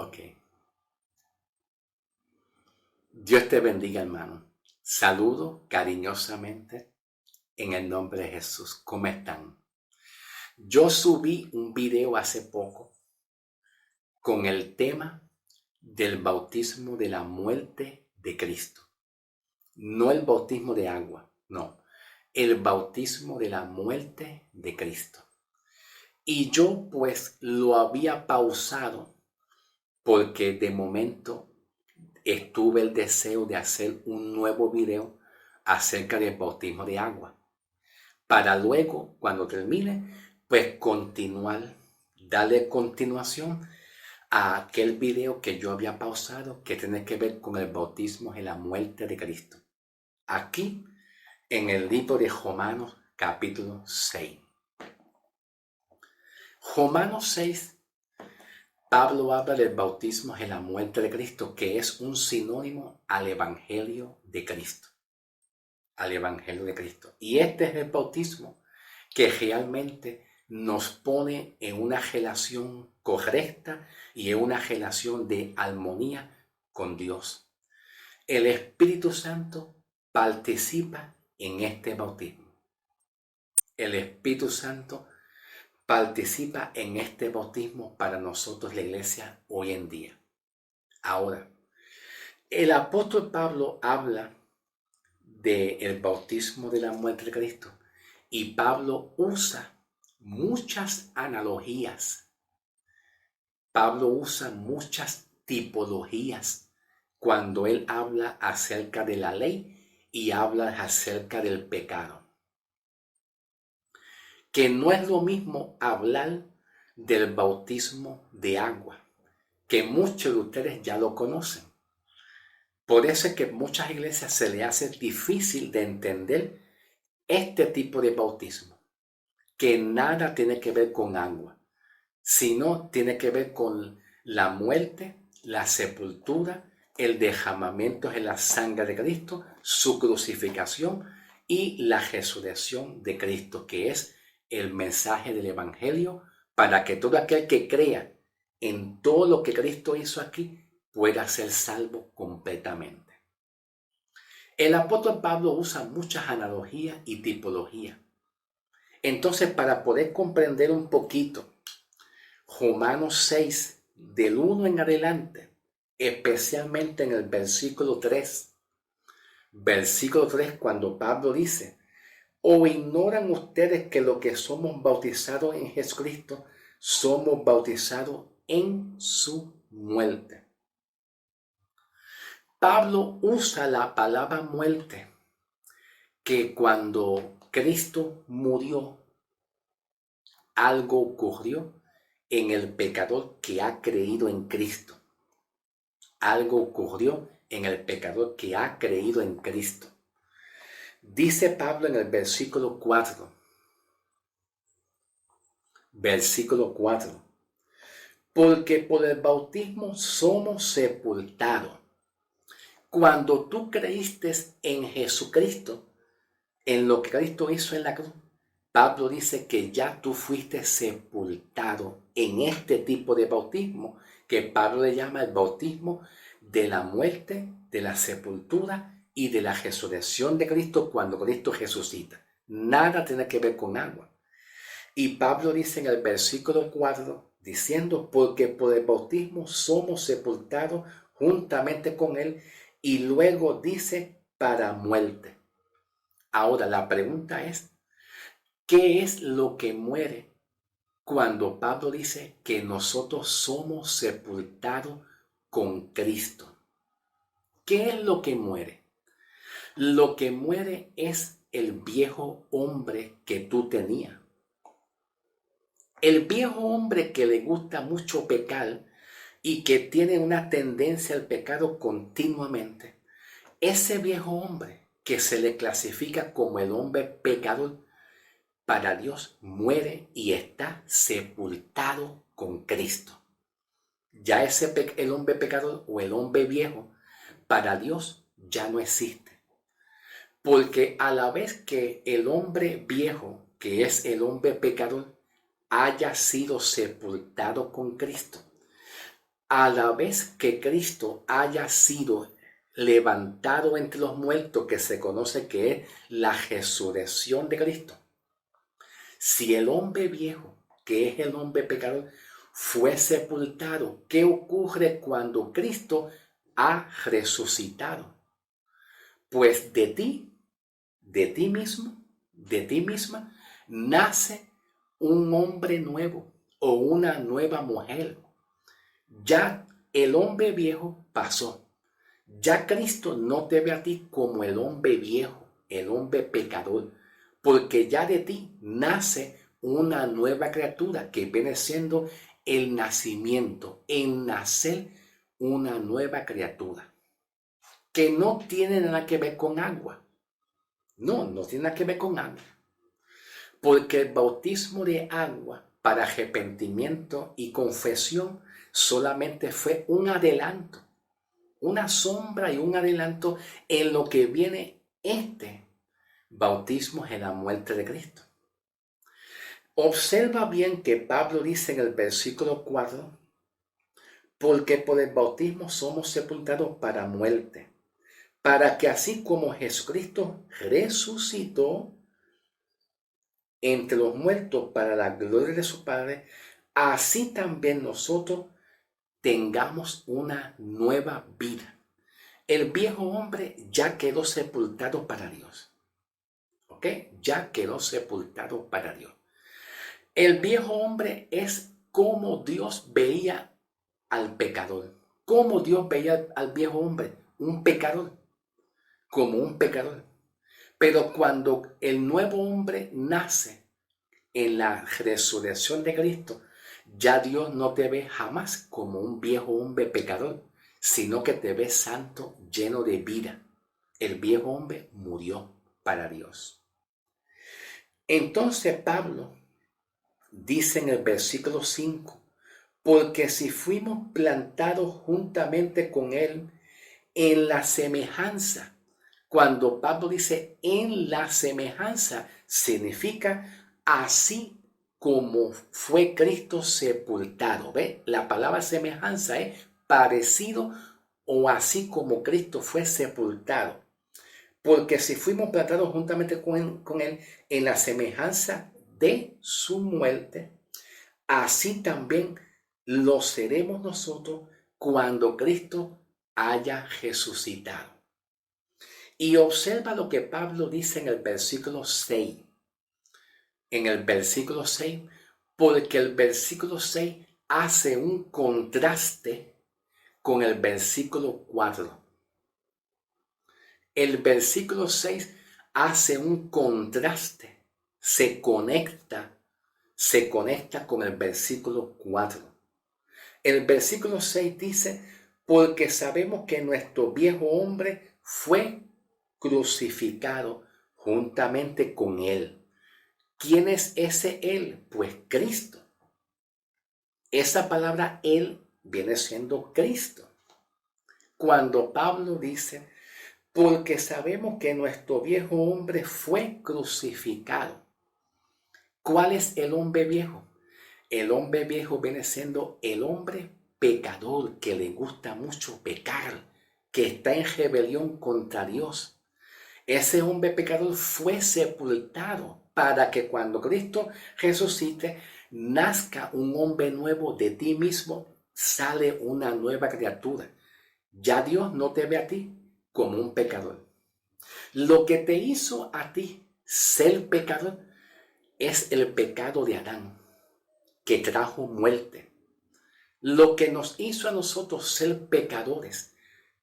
Ok. Dios te bendiga, hermano. Saludo cariñosamente en el nombre de Jesús. ¿Cómo están? Yo subí un video hace poco con el tema del bautismo de la muerte de Cristo. No el bautismo de agua, no. El bautismo de la muerte de Cristo. Y yo pues lo había pausado porque de momento tuve el deseo de hacer un nuevo video acerca del bautismo de agua, para luego, cuando termine, pues darle continuación a aquel video que yo había pausado, que tiene que ver con el bautismo en la muerte de Cristo. Aquí, en el libro de Romanos, capítulo 6. Romanos 6, Pablo habla del bautismo en la muerte de Cristo, que es un sinónimo al Evangelio de Cristo. Al Evangelio de Cristo. Y este es el bautismo que realmente nos pone en una relación correcta y en una relación de armonía con Dios. El Espíritu Santo participa en este bautismo. El Espíritu Santo participa en este bautismo para nosotros, la iglesia, hoy en día. Ahora, el apóstol Pablo habla del bautismo de la muerte de Cristo y Pablo usa muchas analogías. Pablo usa muchas tipologías cuando él habla acerca de la ley y habla acerca del pecado. Que no es lo mismo hablar del bautismo de agua, que muchos de ustedes ya lo conocen. Por eso es que en muchas iglesias se le hace difícil de entender este tipo de bautismo, que nada tiene que ver con agua, sino tiene que ver con la muerte, la sepultura, el derramamiento en la sangre de Cristo, su crucificación y la resurrección de Cristo, que es el mensaje del Evangelio para que todo aquel que crea en todo lo que Cristo hizo aquí pueda ser salvo completamente. El apóstol Pablo usa muchas analogías y tipologías. Entonces, para poder comprender un poquito Romanos 6, del 1 en adelante, especialmente en el versículo 3, cuando Pablo dice: ¿o ignoran ustedes que lo que somos bautizados en Jesucristo, somos bautizados en su muerte? Pablo usa la palabra muerte, que cuando Cristo murió, algo ocurrió en el pecador que ha creído en Cristo. Algo ocurrió en el pecador que ha creído en Cristo. Dice Pablo en el versículo 4, porque por el bautismo somos sepultados. Cuando tú creíste en Jesucristo, en lo que Cristo hizo en la cruz, Pablo dice que ya tú fuiste sepultado en este tipo de bautismo, que Pablo le llama el bautismo de la muerte, de la sepultura y de la resurrección de Cristo cuando Cristo resucita. Nada tiene que ver con agua. Y Pablo dice en el versículo 4, diciendo: porque por el bautismo somos sepultados juntamente con él, y luego dice: para muerte. Ahora la pregunta es, ¿qué es lo que muere cuando Pablo dice que nosotros somos sepultados con Cristo? ¿Qué es lo que muere? Lo que muere es el viejo hombre que tú tenías. El viejo hombre que le gusta mucho pecar y que tiene una tendencia al pecado continuamente. Ese viejo hombre que se le clasifica como el hombre pecador, para Dios muere y está sepultado con Cristo. Ya el hombre pecador o el hombre viejo, para Dios ya no existe. Porque a la vez que el hombre viejo, que es el hombre pecador, haya sido sepultado con Cristo, a la vez que Cristo haya sido levantado entre los muertos, que se conoce que es la resurrección de Cristo. Si el hombre viejo, que es el hombre pecador, fue sepultado, ¿qué ocurre cuando Cristo ha resucitado? Pues de ti mismo, de ti misma, nace un hombre nuevo o una nueva mujer. Ya el hombre viejo pasó. Ya Cristo no te ve a ti como el hombre viejo, el hombre pecador, porque ya de ti nace una nueva criatura que viene siendo el nacimiento, el nacer una nueva criatura, que no tiene nada que ver con agua. No tiene nada que ver con agua. Porque el bautismo de agua para arrepentimiento y confesión solamente fue un adelanto, una sombra y un adelanto en lo que viene este bautismo en la muerte de Cristo. Observa bien que Pablo dice en el versículo 4, porque por el bautismo somos sepultados para muerte, para que así como Jesucristo resucitó entre los muertos para la gloria de su Padre, así también nosotros tengamos una nueva vida. El viejo hombre ya quedó sepultado para Dios. ¿Ok? Ya quedó sepultado para Dios. El viejo hombre es como Dios veía al pecador. Como Dios veía al viejo hombre, un pecador, como un pecador. Pero cuando el nuevo hombre nace en la resurrección de Cristo, ya Dios no te ve jamás como un viejo hombre pecador, sino que te ve santo, lleno de vida. El viejo hombre murió para Dios. Entonces Pablo dice en el versículo 5, porque si fuimos plantados juntamente con él en la semejanza, cuando Pablo dice en la semejanza, significa así como fue Cristo sepultado. ¿Ve? La palabra semejanza es parecido o así como Cristo fue sepultado. Porque si fuimos plantados juntamente con él en la semejanza de su muerte, así también lo seremos nosotros cuando Cristo haya resucitado. Y observa lo que Pablo dice en el versículo 6. En el versículo 6, porque el versículo 6 hace un contraste con el versículo 4. El versículo 6 hace un contraste, se conecta con el versículo 4. El versículo 6 dice, porque sabemos que nuestro viejo hombre fue crucificado juntamente con él. ¿Quién es ese él? Pues Cristo. Esa palabra él viene siendo Cristo. Cuando Pablo dice, porque sabemos que nuestro viejo hombre fue crucificado. ¿Cuál es el hombre viejo? El hombre viejo viene siendo el hombre pecador que le gusta mucho pecar, que está en rebelión contra Dios. Ese hombre pecador fue sepultado para que cuando Cristo resucite, nazca un hombre nuevo de ti mismo, sale una nueva criatura. Ya Dios no te ve a ti como un pecador. Lo que te hizo a ti ser pecador es el pecado de Adán, que trajo muerte. Lo que nos hizo a nosotros ser pecadores,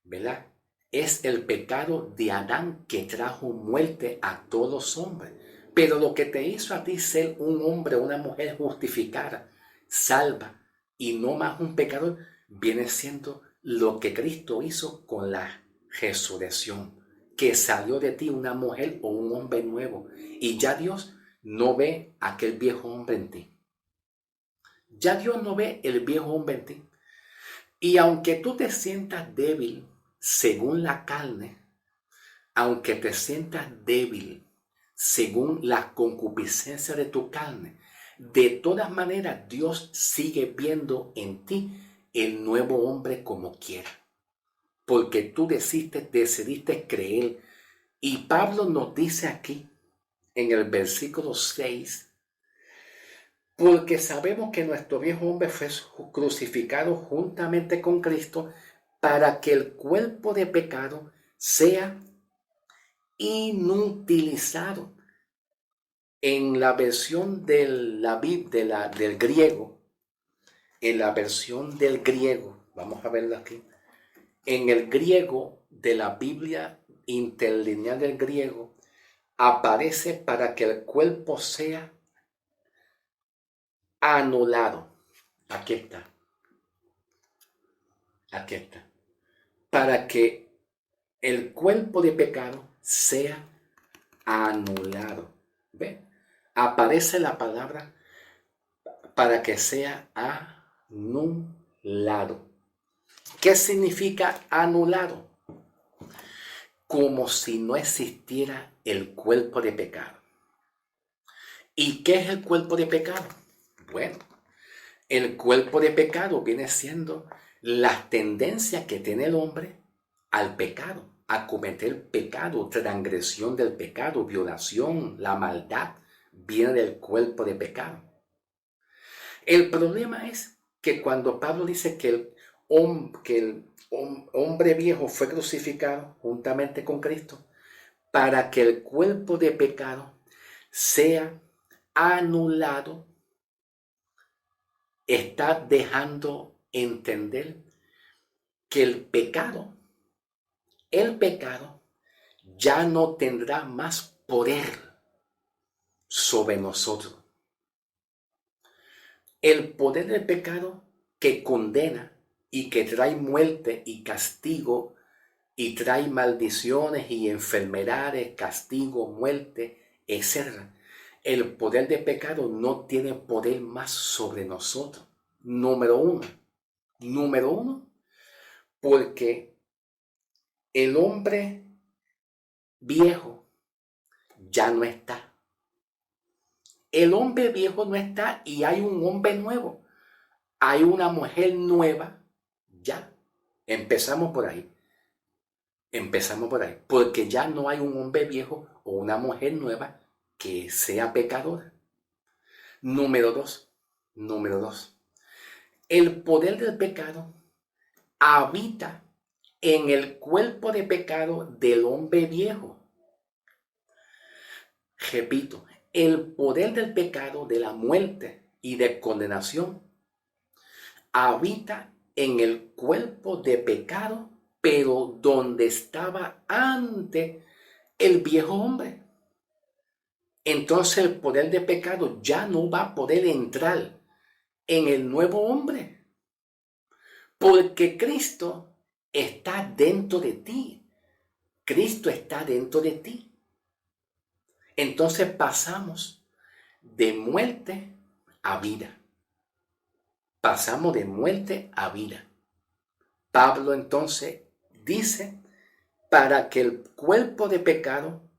¿verdad? Es el pecado de Adán que trajo muerte a todos los hombres. Pero lo que te hizo a ti ser un hombre o una mujer justificada, salva y no más un pecador, viene siendo lo que Cristo hizo con la resurrección, que salió de ti una mujer o un hombre nuevo. Y ya Dios no ve aquel viejo hombre en ti. Ya Dios no ve el viejo hombre en ti. Y aunque tú te sientas débil según la carne, aunque te sientas débil según la concupiscencia de tu carne, de todas maneras Dios sigue viendo en ti el nuevo hombre como quiera, porque tú decidiste creer. Y Pablo nos dice aquí, en el versículo 6, porque sabemos que nuestro viejo hombre fue crucificado juntamente con Cristo para que el cuerpo de pecado sea inutilizado. En la versión del griego, en la versión del griego, vamos a verlo aquí, en el griego de la Biblia interlineal del griego, aparece para que el cuerpo sea anulado. Aquí está. Aquí está. Para que el cuerpo de pecado sea anulado. ¿Ve? Aparece la palabra para que sea anulado. ¿Qué significa anulado? Como si no existiera el cuerpo de pecado. ¿Y qué es el cuerpo de pecado? Bueno, el cuerpo de pecado viene siendo las tendencias que tiene el hombre al pecado, a cometer pecado, transgresión del pecado, violación, la maldad, viene del cuerpo de pecado. El problema es que cuando Pablo dice que el hombre viejo fue crucificado juntamente con Cristo, para que el cuerpo de pecado sea anulado, está dejando entender que el pecado ya no tendrá más poder sobre nosotros. El poder del pecado que condena y que trae muerte y castigo y trae maldiciones y enfermedades, castigo, muerte, etc. El poder del pecado no tiene poder más sobre nosotros. Número uno, porque el hombre viejo ya no está. El hombre viejo no está y hay un hombre nuevo. Hay una mujer nueva. Ya. Empezamos por ahí. Porque ya no hay un hombre viejo o una mujer nueva que sea pecadora. Número dos. El poder del pecado habita en el cuerpo de pecado del hombre viejo. Repito, el poder del pecado, de la muerte y de condenación habita en el cuerpo de pecado, pero donde estaba antes el viejo hombre. Entonces el poder de pecado ya no va a poder entrar en el nuevo hombre, porque Cristo está dentro de ti. Cristo está dentro de ti. Entonces pasamos de muerte a vida. Pasamos de muerte a vida. Pablo entonces dice, para que el cuerpo de pecado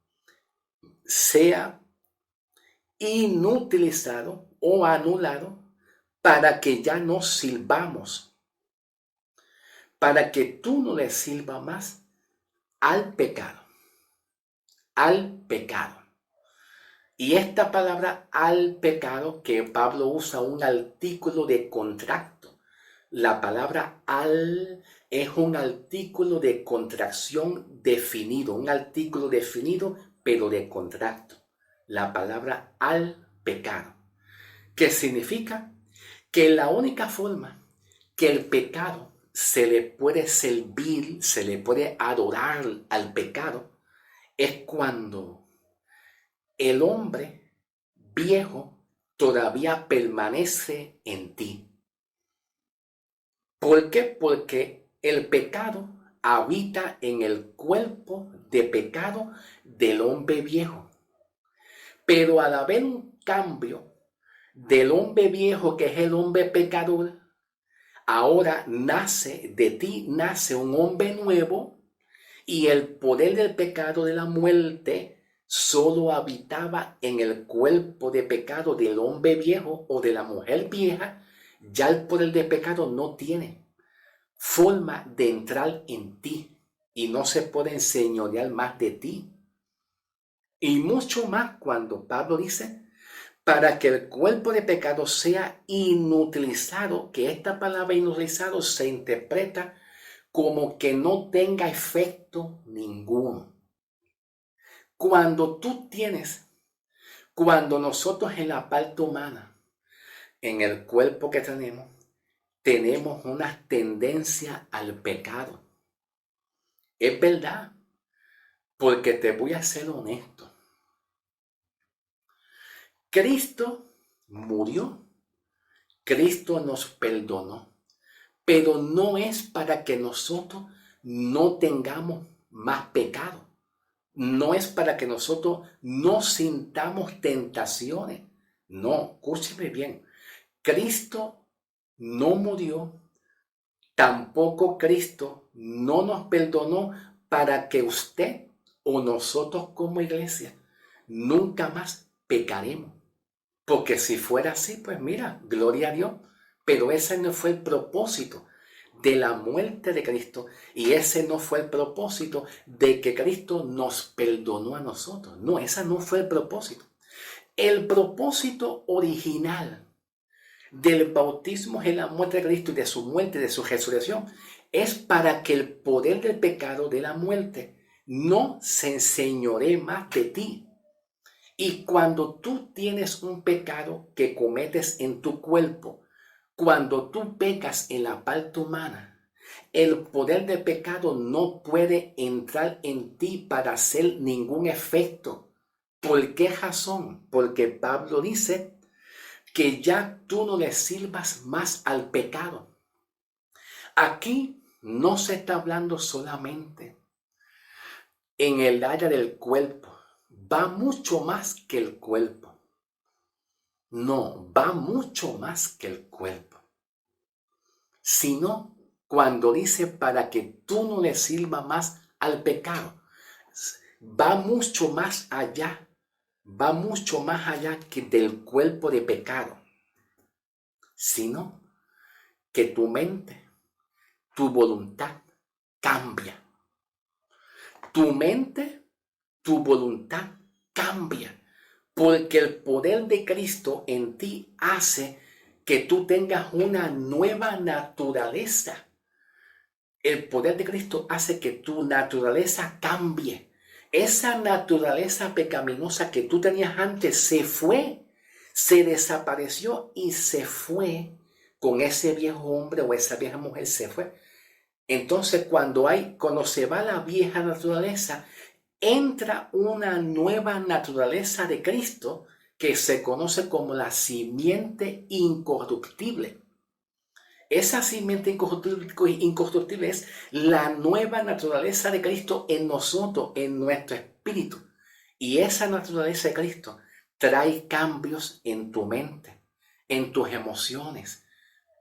sea inutilizado o anulado, para que ya no sirvamos, para que tú no le sirvas más al pecado. Y esta palabra al pecado, que Pablo usa un artículo de contracto. La palabra al es un artículo de contracción definido, un artículo definido pero de contracto. La palabra al pecado, que significa que la única forma que el pecado se le puede servir, se le puede adorar al pecado, es cuando el hombre viejo todavía permanece en ti. ¿Por qué? Porque el pecado habita en el cuerpo de pecado del hombre viejo. Pero al haber un cambio del hombre viejo, que es el hombre pecador, ahora de ti nace un hombre nuevo, y el poder del pecado de la muerte solo habitaba en el cuerpo de pecado del hombre viejo o de la mujer vieja. Ya el poder del pecado no tiene. forma de entrar en ti y no se puede enseñorear más de ti. Y mucho más cuando Pablo dice, para que el cuerpo de pecado sea inutilizado, que esta palabra inutilizado se interpreta como que no tenga efecto ninguno. Cuando nosotros en la parte humana, en el cuerpo que tenemos una tendencia al pecado. Es verdad, porque te voy a ser honesto. Cristo murió, Cristo nos perdonó, pero no es para que nosotros no tengamos más pecado. No es para que nosotros no sintamos tentaciones. No, escúcheme bien. Cristo no murió, tampoco Cristo no nos perdonó para que usted o nosotros como iglesia nunca más pecaremos. Porque si fuera así, pues mira, gloria a Dios. Pero ese no fue el propósito de la muerte de Cristo y ese no fue el propósito de que Cristo nos perdonó a nosotros. No, ese no fue el propósito. El propósito original del bautismo en la muerte de Cristo y de su muerte, de su resurrección, es para que el poder del pecado, de la muerte, no se enseñoree más de ti. Y cuando tú tienes un pecado que cometes en tu cuerpo, cuando tú pecas en la parte humana, el poder del pecado no puede entrar en ti para hacer ningún efecto. ¿Por qué razón? Porque Pablo dice que ya tú no le sirvas más al pecado. Aquí no se está hablando solamente en el área del cuerpo. Va mucho más que el cuerpo. No, va mucho más que el cuerpo. Sino cuando dice para que tú no le sirvas más al pecado. Va mucho más allá. Va mucho más allá que del cuerpo de pecado. Sino que tu mente, tu voluntad cambia. Tu mente, tu voluntad cambia. Porque el poder de Cristo en ti hace que tú tengas una nueva naturaleza. El poder de Cristo hace que tu naturaleza cambie. Esa naturaleza pecaminosa que tú tenías antes se fue, se desapareció y se fue con ese viejo hombre o esa vieja mujer se fue. Entonces cuando se va la vieja naturaleza, entra una nueva naturaleza de Cristo que se conoce como la simiente incorruptible. Esa simiente incorruptible es la nueva naturaleza de Cristo en nosotros, en nuestro espíritu. Y esa naturaleza de Cristo trae cambios en tu mente, en tus emociones,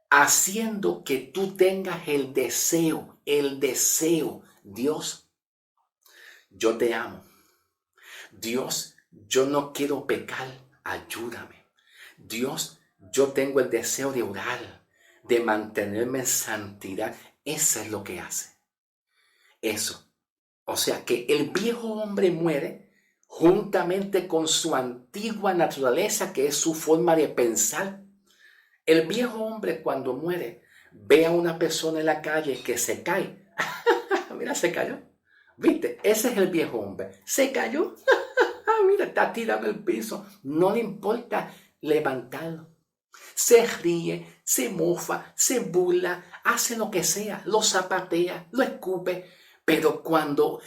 haciendo que tú tengas el deseo, Dios, yo te amo. Dios, yo no quiero pecar, ayúdame. Dios, yo tengo el deseo de orar, de mantenerme en santidad. Eso es lo que hace. Eso. O sea que el viejo hombre muere juntamente con su antigua naturaleza, que es su forma de pensar. El viejo hombre cuando muere ve a una persona en la calle que se cae. Mira, se cayó. ¿Viste? Ese es el viejo hombre. Se cayó. Mira, está tirado en el piso. No le importa levantarlo. Se ríe, se mofa, se burla, hace lo que sea, lo zapatea, lo escupe. Pero cuando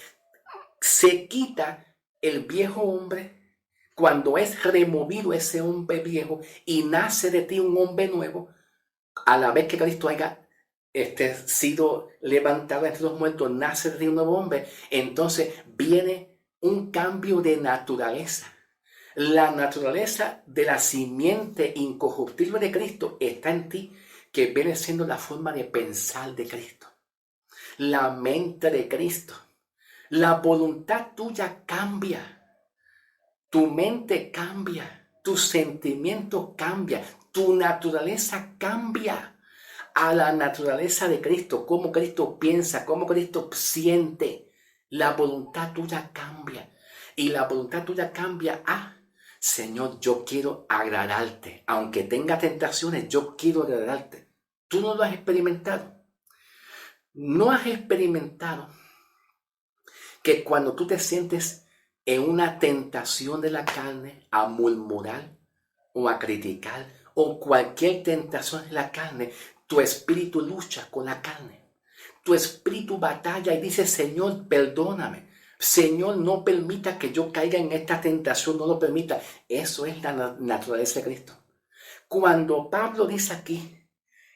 se quita el viejo hombre, cuando es removido ese hombre viejo y nace de ti un hombre nuevo, a la vez que Cristo haya sido levantado entre los muertos, nace de ti un nuevo hombre, entonces viene un cambio de naturaleza. La naturaleza de la simiente incorruptible de Cristo está en ti, que viene siendo la forma de pensar de Cristo, la mente de Cristo. La voluntad tuya cambia, tu mente cambia, tu sentimiento cambia, tu naturaleza cambia. a la naturaleza de Cristo, cómo Cristo piensa, cómo Cristo siente, la voluntad tuya cambia. Y la voluntad tuya cambia a, Señor, yo quiero agradarte. Aunque tenga tentaciones, yo quiero agradarte. Tú no lo has experimentado. No has experimentado que cuando tú te sientes en una tentación de la carne a murmurar o a criticar o cualquier tentación de la carne, tu espíritu lucha con la carne. Tu espíritu batalla y dice, Señor, perdóname. Señor, no permita que yo caiga en esta tentación, no lo permita. Eso es la naturaleza de Cristo. Cuando Pablo dice aquí,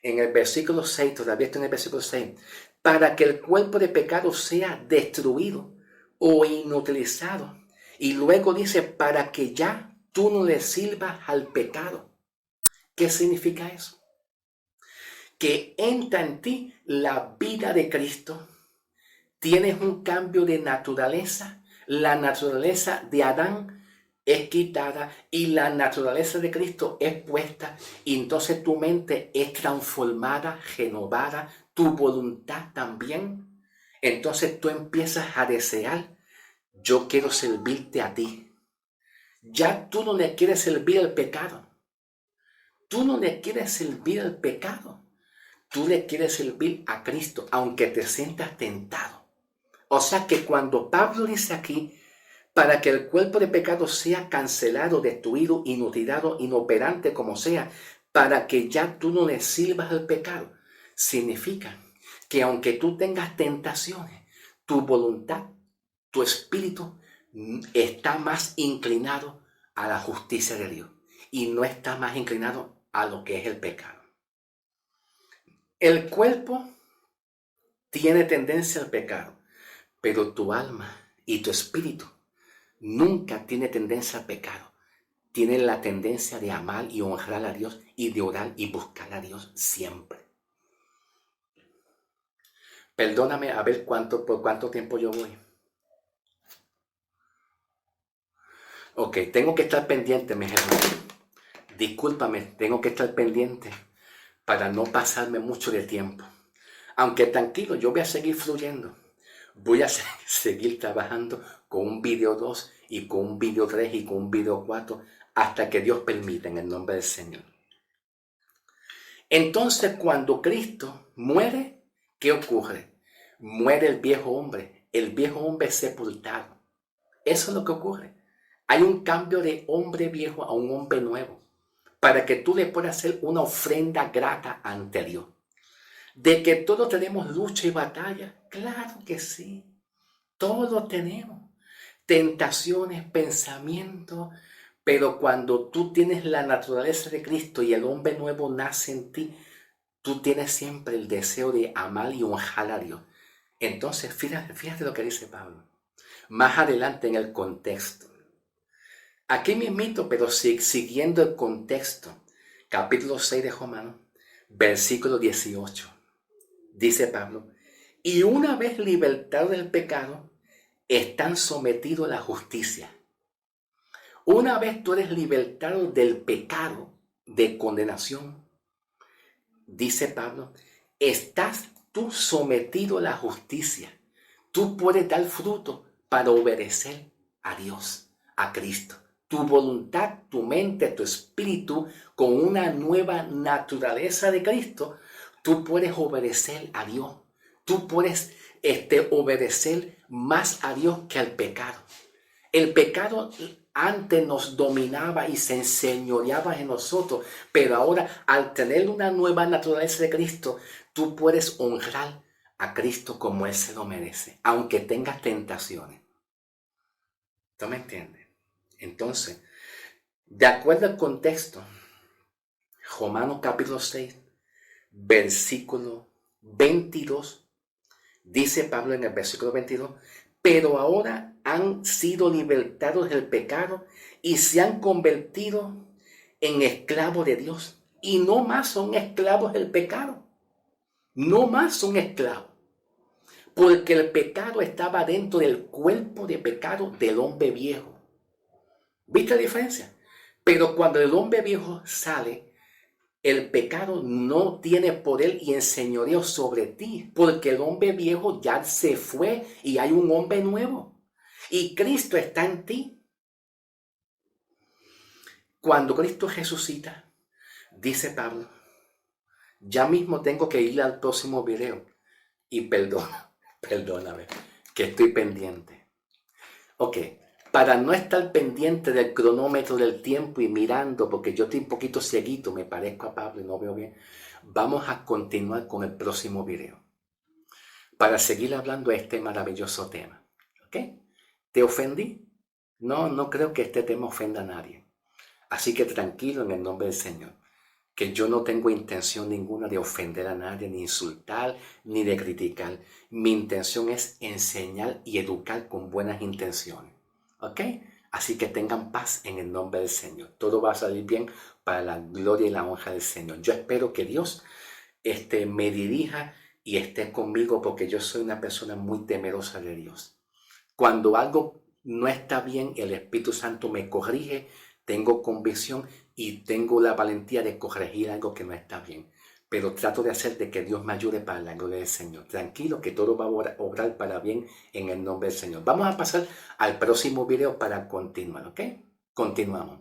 en el versículo 6, todavía está en el versículo 6, para que el cuerpo de pecado sea destruido o inutilizado. Y luego dice, para que ya tú no le sirvas al pecado. ¿Qué significa eso? Que entra en ti la vida de Cristo. Tienes un cambio de naturaleza. La naturaleza de Adán es quitada y la naturaleza de Cristo es puesta. Y entonces tu mente es transformada, renovada, tu voluntad también. Entonces tú empiezas a desear, yo quiero servirte a ti. Ya tú no le quieres servir al pecado. Tú no le quieres servir al pecado. Tú le quieres servir a Cristo, aunque te sientas tentado. O sea que cuando Pablo dice aquí, para que el cuerpo de pecado sea cancelado, destruido, inutilizado, inoperante como sea, para que ya tú no le sirvas al pecado, significa que aunque tú tengas tentaciones, tu voluntad, tu espíritu está más inclinado a la justicia de Dios y no está más inclinado a lo que es el pecado. El cuerpo tiene tendencia al pecado, pero tu alma y tu espíritu nunca tiene tendencia al pecado. Tiene la tendencia de amar y honrar a Dios y de orar y buscar a Dios siempre. Perdóname a ver por cuánto tiempo yo voy. Ok, tengo que estar pendiente, mis hermanos. Discúlpame, tengo que estar pendiente para no pasarme mucho de tiempo. Aunque tranquilo, yo voy a seguir fluyendo. Voy a seguir trabajando con un video 2 y con un video 3 y con un video 4 hasta que Dios permita en el nombre del Señor. Entonces, cuando Cristo muere, ¿qué ocurre? Muere el viejo hombre es sepultado. Eso es lo que ocurre. Hay un cambio de hombre viejo a un hombre nuevo para que tú le puedas hacer una ofrenda grata ante Dios. De que todos tenemos lucha y batalla, claro que sí, todos tenemos tentaciones, pensamientos, pero cuando tú tienes la naturaleza de Cristo y el hombre nuevo nace en ti, tú tienes siempre el deseo de amar y honrar a Dios. Entonces, fíjate lo que dice Pablo. Más adelante en el contexto. Aquí mismito, pero siguiendo el contexto, capítulo 6 de Romanos, versículo 18. Dice Pablo, y una vez libertados del pecado, están sometidos a la justicia. Una vez tú eres libertado del pecado de condenación, dice Pablo, estás tú sometido a la justicia. Tú puedes dar fruto para obedecer a Dios, a Cristo. Tu voluntad, tu mente, tu espíritu, con una nueva naturaleza de Cristo, tú puedes obedecer a Dios. Tú puedes obedecer más a Dios que al pecado. El pecado antes nos dominaba y se enseñoreaba en nosotros, pero ahora al tener una nueva naturaleza de Cristo, tú puedes honrar a Cristo como Él se lo merece, aunque tengas tentaciones. ¿Tú me entiendes? Entonces, de acuerdo al contexto, Romanos capítulo 6, versículo 22, dice Pablo en el versículo 22, pero ahora han sido libertados del pecado y se han convertido en esclavos de Dios. Y no más son esclavos del pecado. No más son esclavos. Porque el pecado estaba dentro del cuerpo de pecado del hombre viejo. ¿Viste la diferencia? Pero cuando el hombre viejo sale, el pecado no tiene poder y enseñorío sobre ti, porque el hombre viejo ya se fue y hay un hombre nuevo. Y Cristo está en ti. Cuando Cristo resucita, dice Pablo, ya mismo tengo que ir al próximo video. Y perdóname, que estoy pendiente. Ok, para no estar pendiente del cronómetro del tiempo y mirando, porque yo estoy un poquito cieguito, me parezco a Pablo y no veo bien, vamos a continuar con el próximo video para seguir hablando de este maravilloso tema. ¿Ok? ¿Te ofendí? No, no creo que este tema ofenda a nadie. Así que tranquilo en el nombre del Señor, que yo no tengo intención ninguna de ofender a nadie, ni insultar, ni de criticar. Mi intención es enseñar y educar con buenas intenciones. ¿Ok? Así que tengan paz en el nombre del Señor. Todo va a salir bien para la gloria y la honra del Señor. Yo espero que Dios me dirija y esté conmigo porque yo soy una persona muy temerosa de Dios. Cuando algo no está bien, el Espíritu Santo me corrige, tengo convicción y tengo la valentía de corregir algo que no está bien. Pero trato de hacer de que Dios me ayude para la gloria del Señor. Tranquilo que todo va a obrar para bien en el nombre del Señor. Vamos a pasar al próximo video para continuar, ¿ok? Continuamos.